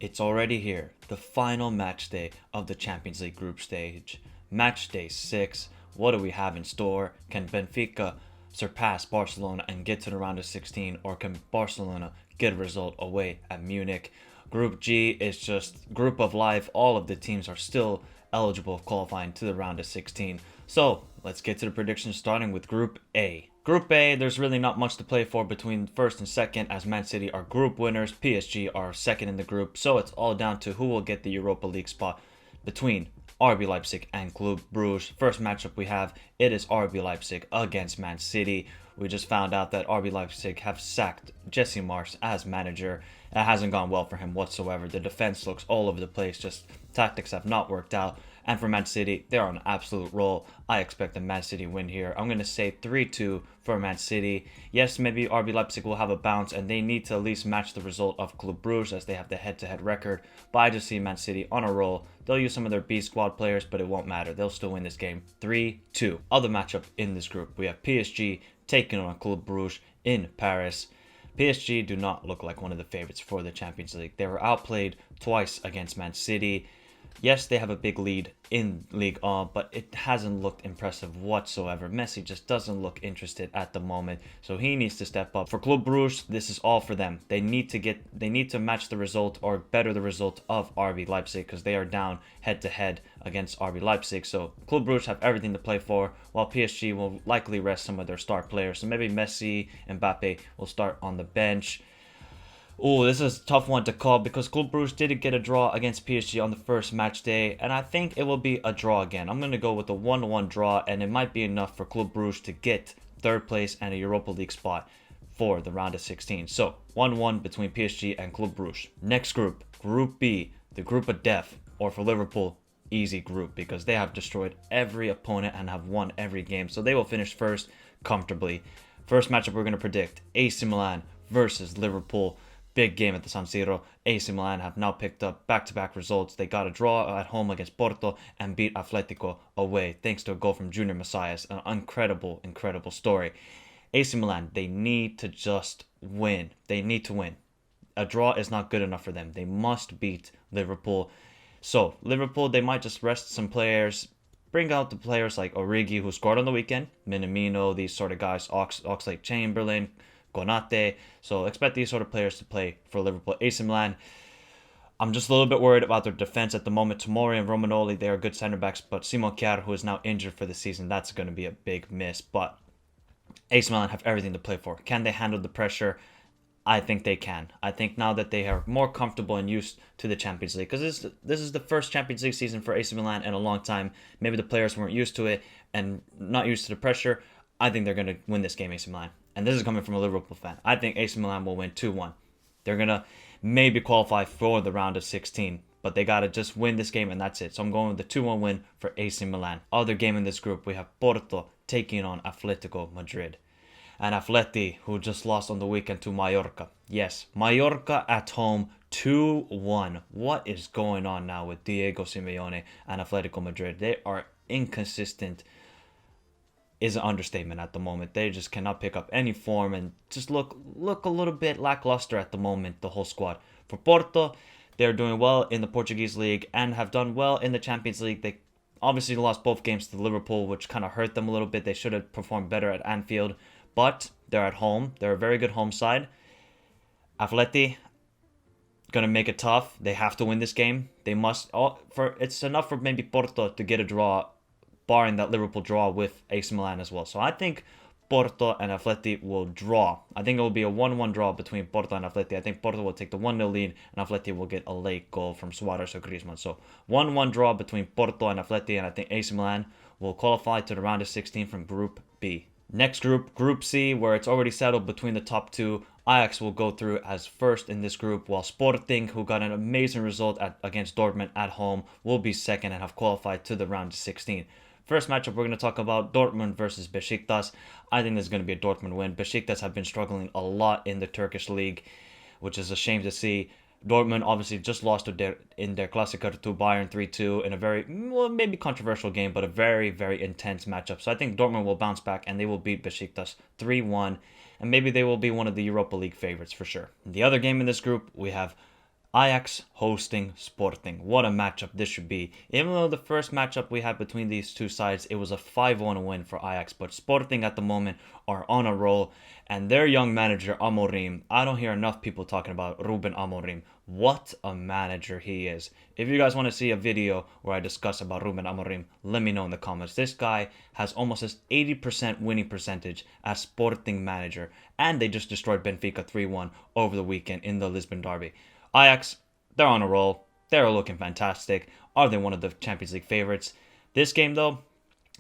It's already here, the final match day of the Champions League group stage. Match day 6. What do we have in store? Can Benfica surpass Barcelona and get to the round of 16, or can Barcelona get a result away at Munich? Group G is just group of life. All of the teams are still eligible of qualifying to the round of 16. So let's get to the predictions, starting with Group A. Group A, there's really not much to play for between first and second, as Man City are group winners, PSG are second in the group, so it's all down to who will get the Europa League spot between RB Leipzig and Club Brugge. First matchup we have, it is RB Leipzig against Man City. We just found out that RB Leipzig have sacked Jesse Marsch as manager. It hasn't gone well for him whatsoever. The defense looks all over the place, just tactics have not worked out. And for Man City, they're on an absolute roll. I expect a Man City win here. I'm going to say 3-2 for Man City. Yes, maybe RB Leipzig will have a bounce, and they need to at least match the result of Club Brugge, as they have the head-to-head record. But I just see Man City on a roll. They'll use some of their B squad players, but it won't matter. They'll still win this game 3-2. Other matchup in this group, we have PSG taking on Club Brugge in Paris. PSG do not look like one of the favorites for the Champions League. They were outplayed twice against Man City. Yes, they have a big lead in Ligue 1, but it hasn't looked impressive whatsoever. Messi just doesn't look interested at the moment, so he needs to step up. For Club Brugge, this is all for them. They need to match the result or better the result of RB Leipzig, because they are down head-to-head against RB Leipzig. So Club Brugge have everything to play for, while PSG will likely rest some of their star players. So maybe Messi and Mbappe will start on the bench. Oh, this is a tough one to call, because Club Brugge did get a draw against PSG on the first match day, and I think it will be a draw again. I'm going to go with a 1-1 draw, and it might be enough for Club Brugge to get third place and a Europa League spot for the round of 16. So 1-1 between PSG and Club Brugge. Next group, Group B, the group of death, or for Liverpool, easy group, because they have destroyed every opponent and have won every game, so they will finish first comfortably. First matchup we're going to predict, AC Milan versus Liverpool. Big game at the San Siro. AC Milan have now picked up back-to-back results. They got a draw at home against Porto and beat Atletico away, thanks to a goal from Junior Messias. An incredible story. AC Milan, they need to just win. They need to win. A draw is not good enough for them. They must beat Liverpool. So, Liverpool, they might just rest some players, bring out the players like Origi, who scored on the weekend, Minamino, these sort of guys, Oxlade-Chamberlain, Konate. So expect these sort of players to play for Liverpool. AC Milan, I'm just a little bit worried about their defense at the moment. Tomori and Romagnoli, they are good center backs, but Simon Kjaer, who is now injured for the season, that's going to be a big miss. But AC Milan have everything to play for. Can they handle the pressure? I think they can. I think now that they are more comfortable and used to the Champions League, because this is the first Champions League season for AC Milan in a long time. Maybe the players weren't used to it and not used to the pressure. I think they're going to win this game, AC Milan. And this is coming from a Liverpool fan. I think AC Milan will win 2-1. They're going to maybe qualify for the round of 16, but they got to just win this game, and that's it. So I'm going with the 2-1 win for AC Milan. Other game in this group, we have Porto taking on Atletico Madrid. And Atleti, who just lost on the weekend to Mallorca. Yes, Mallorca at home, 2-1. What is going on now with Diego Simeone and Atletico Madrid? They are inconsistent, is an understatement at the moment. They just cannot pick up any form and just look a little bit lackluster at the moment, the whole squad. For Porto, they're doing well in the Portuguese league and have done well in the Champions League. They obviously lost both games to Liverpool, which kind of hurt them a little bit. They should have performed better at Anfield, but they're at home. They're a very good home side. Atleti gonna make it tough. They have to win this game. They must. It's enough for maybe Porto to get a draw, barring that Liverpool draw with AC Milan as well. So I think Porto and Atleti will draw. I think it will be a 1-1 draw between Porto and Atleti. I think Porto will take the 1-0 lead, and Atleti will get a late goal from Suarez or Griezmann. So 1-1 draw between Porto and Atleti, and I think AC Milan will qualify to the round of 16 from Group B. Next group, Group C, where it's already settled between the top two. Ajax will go through as first in this group, while Sporting, who got an amazing result against Dortmund at home, will be second and have qualified to the round of 16. First matchup, we're going to talk about Dortmund versus Besiktas. I think this is going to be a Dortmund win. Besiktas have been struggling a lot in the Turkish league, which is a shame to see. Dortmund obviously just lost in their Klassiker to Bayern 3-2 in a very, well, maybe controversial game, but a very, very intense matchup. So I think Dortmund will bounce back and they will beat Besiktas 3-1. And maybe they will be one of the Europa League favorites for sure. The other game in this group, we have Ajax hosting Sporting. What a matchup this should be. Even though the first matchup we had between these two sides, it was a 5-1 win for Ajax, but Sporting at the moment are on a roll, and their young manager Amorim, I don't hear enough people talking about Ruben Amorim. What a manager he is. If you guys want to see a video where I discuss about Ruben Amorim, let me know in the comments. This guy has almost an 80% winning percentage as Sporting manager, and they just destroyed Benfica 3-1 over the weekend in the Lisbon derby. Ajax, they're on a roll. They're looking fantastic. Are they one of the Champions League favorites? This game, though,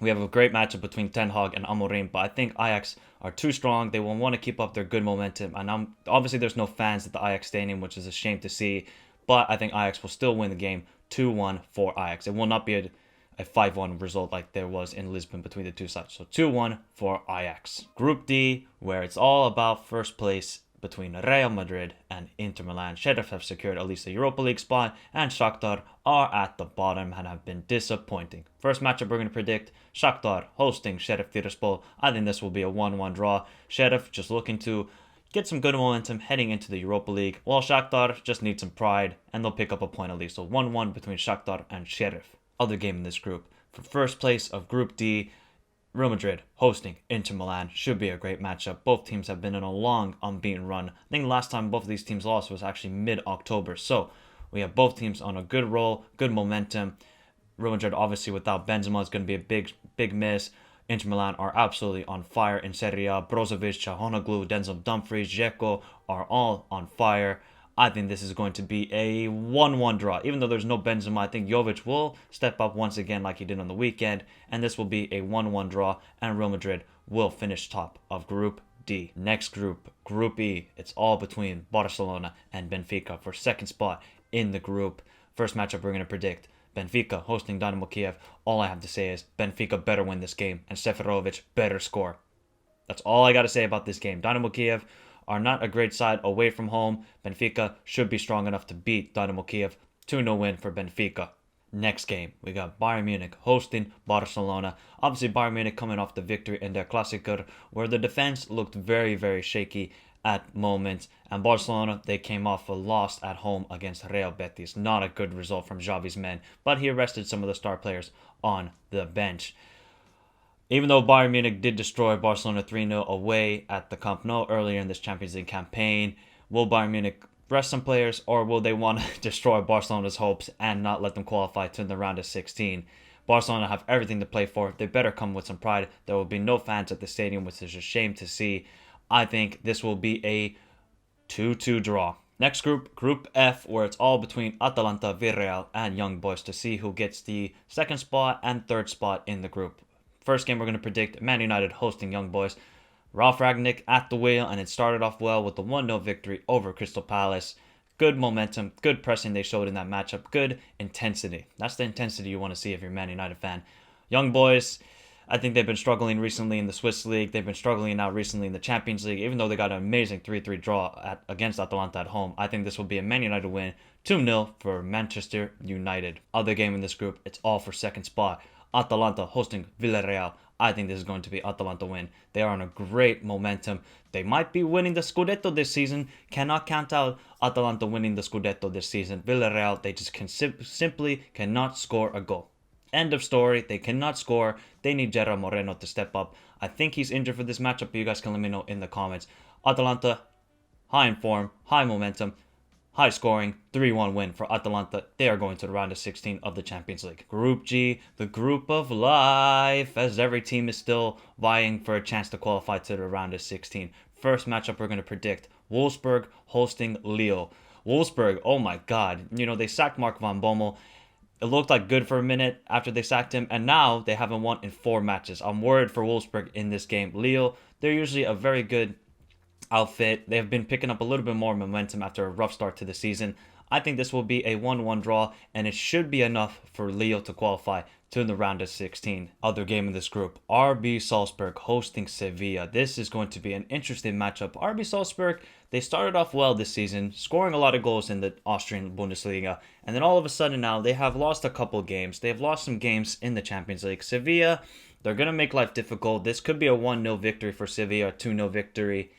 we have a great matchup between Ten Hag and Amorim, but I think Ajax are too strong. They will want to keep up their good momentum, and obviously there's no fans at the Ajax Stadium, which is a shame to see, but I think Ajax will still win the game 2-1 for Ajax. It will not be a 5-1 result like there was in Lisbon between the two sides. So 2-1 for Ajax. Group D, where it's all about first place between Real Madrid and Inter Milan. Sheriff have secured at least a Europa League spot, and Shakhtar are at the bottom and have been disappointing. First matchup we're going to predict, Shakhtar hosting Sheriff Tiraspol. I think this will be a 1-1 draw. Sheriff just looking to get some good momentum heading into the Europa League, while Shakhtar just need some pride, and they'll pick up a point at least. So 1-1 between Shakhtar and Sheriff. Other game in this group. For first place of Group D, Real Madrid hosting Inter Milan. Should be a great matchup. Both teams have been in a long unbeaten run. I think the last time both of these teams lost was actually mid-October. So we have both teams on a good roll, good momentum. Real Madrid obviously without Benzema is going to be a big miss. Inter Milan are absolutely on fire in Serie A. Brozovic, Çalhanoğlu, Denzel Dumfries, Dzeko are all on fire. I think this is going to be a 1-1 draw. Even though there's no Benzema, I think Jovic will step up once again like he did on the weekend. And this will be a 1-1 draw. And Real Madrid will finish top of Group D. Next group, Group E. It's all between Barcelona and Benfica for second spot in the group. First matchup we're going to predict. Benfica hosting Dynamo Kiev. All I have to say is Benfica better win this game. And Seferovic better score. That's all I got to say about this game. Dynamo Kiev are not a great side away from home. Benfica should be strong enough to beat Dynamo Kiev. 2-0 win for Benfica. Next game, we got Bayern Munich hosting Barcelona. Obviously, Bayern Munich coming off the victory in their Klassiker, where the defense looked very, very shaky at moments. And Barcelona, they came off a loss at home against Real Betis. Not a good result from Xavi's men, but he rested some of the star players on the bench. Even though Bayern Munich did destroy Barcelona 3-0 away at the Camp Nou earlier in this Champions League campaign, will Bayern Munich rest some players, or will they want to destroy Barcelona's hopes and not let them qualify to the round of 16? Barcelona have everything to play for. They better come with some pride. There will be no fans at the stadium, which is a shame to see. I think this will be a 2-2 draw. Next group, Group F, where it's all between Atalanta, Villarreal, and Young Boys to see who gets the second spot and third spot in the group. First game we're going to predict, Man United hosting Young Boys. Ralf Rangnick at the wheel, and it started off well with the 1-0 victory over Crystal Palace. Good momentum, good pressing they showed in that matchup, good intensity. That's the intensity you want to see if you're a Man United fan. Young Boys, I think they've been struggling recently in the Swiss League. They've been struggling now recently in the Champions League, even though they got an amazing 3-3 draw against Atalanta at home. I think this will be a Man United win, 2-0 for Manchester United. Other game in this group, it's all for second spot. Atalanta hosting Villarreal. I think this is going to be Atalanta win. They are on a great momentum. They might be winning the Scudetto this season. Cannot count out Atalanta winning the Scudetto this season. Villarreal, they just simply cannot score a goal. End of story. They cannot score. They need Gerard Moreno to step up. I think he's injured for this matchup, but you guys can let me know in the comments. Atalanta, high in form, high momentum. High scoring, 3-1 win for Atalanta. They are going to the round of 16 of the Champions League. Group G, the group of life, as every team is still vying for a chance to qualify to the round of 16. First matchup we're going to predict, Wolfsburg hosting Lille. Wolfsburg, oh my god, they sacked Mark van Bommel. It looked like good for a minute after they sacked him, and now they haven't won in 4 matches. I'm worried for Wolfsburg in this game. Lille, they're usually a very good outfit. They have been picking up a little bit more momentum after a rough start to the season. I think this will be a 1-1 draw, and it should be enough for Lille to qualify to the round of 16. Other game in this group, RB Salzburg hosting Sevilla. This is going to be an interesting matchup. RB Salzburg, they started off well this season, scoring a lot of goals in the Austrian Bundesliga, and then all of a sudden now they have lost a couple games. They have lost some games in the Champions League. Sevilla, they're going to make life difficult. This could be a 1-0 victory for Sevilla, a 2-0 victory.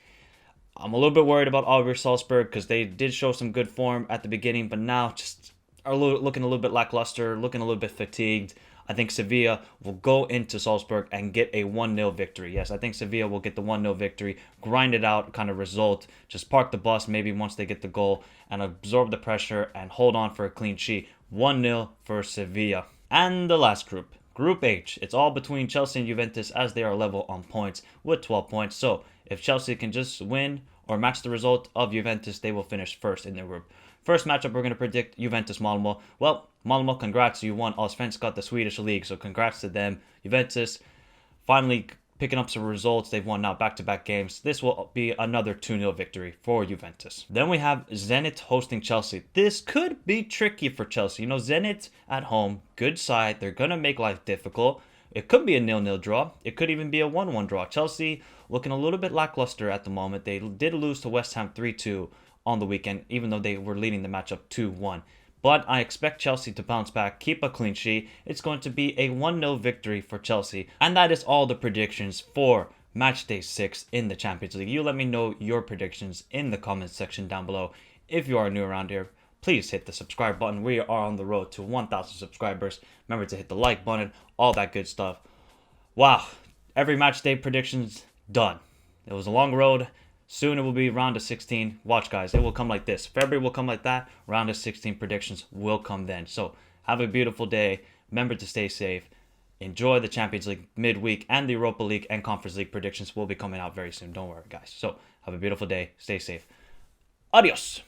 I'm a little bit worried about RB Salzburg because they did show some good form at the beginning, but now just are looking a little bit lackluster, looking a little bit fatigued. I think Sevilla will go into Salzburg and get a 1-0 victory. Yes, I think Sevilla will get the 1-0 victory, grind it out kind of result, just park the bus maybe once they get the goal and absorb the pressure and hold on for a clean sheet. 1-0 for Sevilla. And the last group, Group H. It's all between Chelsea and Juventus as they are level on points with 12 points. So if Chelsea can just win or match the result of Juventus, they will finish first in their group. First matchup, we're going to predict Juventus-Malmo. Well, Malmo, congrats. You won Allsvenskan, the Swedish league, so congrats to them. Juventus finally picking up some results. They've won now back-to-back games. This will be another 2-0 victory for Juventus. Then we have Zenit hosting Chelsea. This could be tricky for Chelsea. You know, Zenit at home, good side. They're going to make life difficult. It could be a 0-0 draw. It could even be a 1-1 draw. Chelsea looking a little bit lackluster at the moment. They did lose to West Ham 3-2 on the weekend, even though they were leading the matchup 2-1. But I expect Chelsea to bounce back, keep a clean sheet. It's going to be a 1-0 victory for Chelsea. And that is all the predictions for Matchday 6 in the Champions League. You let me know your predictions in the comments section down below. If you are new around here, please hit the subscribe button. We are on the road to 1,000 subscribers. Remember to hit the like button, all that good stuff. Wow, every Matchday predictions done. It was a long road. Soon it will be round of 16. Watch, guys. It will come like this. February will come like that. Round of 16 predictions will come then. So have a beautiful day. Remember to stay safe. Enjoy the Champions League midweek, and the Europa League and Conference League predictions will be coming out very soon. Don't worry, guys. So have a beautiful day. Stay safe. Adios.